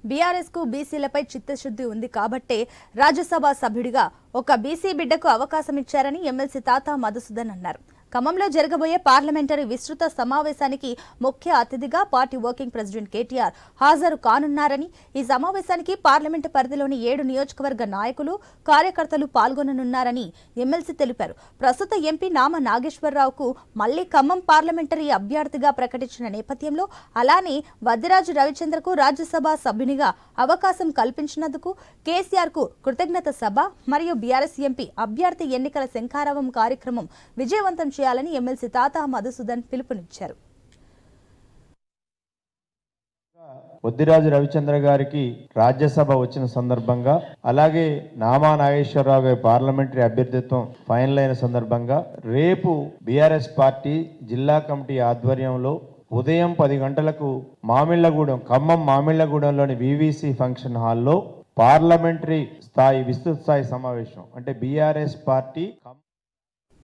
BRS కు బీసీలపై చిత్తశుద్ధి ఉంది కాబట్టే రాజ్యసభ సభ్యుడిగా ఒక బీసీ బిడ్డకు అవకాశం ఇచ్చారని ఎమ్మెల్సీ తాతా మధుసూదన్ అన్నారు. ఖమ్మంలో జరగబోయే పార్లమెంటరీ విస్తృత సమావేశానికి ముఖ్య అతిథిగా పార్టీ వర్కింగ్ ప్రెసిడెంట్ కేటీఆర్ హాజరు కానున్నారని, ఈ సమావేశానికి పార్లమెంటు పరిధిలోని 7 నియోజకవర్గ నాయకులు, కార్యకర్తలు పాల్గొననున్నారని ఎమ్మెల్సీ తెలిపారు. ప్రస్తుత ఎంపీ నామ నాగేశ్వరరావుకు మళ్లీ ఖమ్మం పార్లమెంటరీ అభ్యర్థిగా ప్రకటించిన నేపథ్యంలో, అలానే వద్దిరాజు రవిచంద్రకు రాజ్యసభ సభ్యునిగా అవకాశం కల్పించినందుకు కేసీఆర్ కు కృతజ్ఞత సభ మరియు బీఆర్ఎస్ ఎంపీ అభ్యర్థి ఎన్నికల శంఖారావం కార్యక్రమం విజయవంతం చేయాలని ఎమ్మెల్సీ తాతా మధుసూదన్ పిలుపునిచ్చారు. వద్దిరాజు రవిచంద్ర గారికి రాజ్యసభ వచ్చిన సందర్భంగా, అలాగే నామా నాగేశ్వరరావు గారి పార్లమెంటరీ అభ్యర్థిత్వం ఫైనల్ అయిన సందర్భంగా రేపు బీఆర్ఎస్ పార్టీ జిల్లా కమిటీ ఆధ్వర్యంలో ఉదయం 10 గంటలకు మామిళ్లగూడెం, ఖమ్మం మామిళ్లగూడెంలోని వివిసి ఫంక్షన్ హాల్లో పార్లమెంటరీ స్థాయి విస్తృత స్థాయి సమావేశం అంటే బీఆర్ఎస్ పార్టీ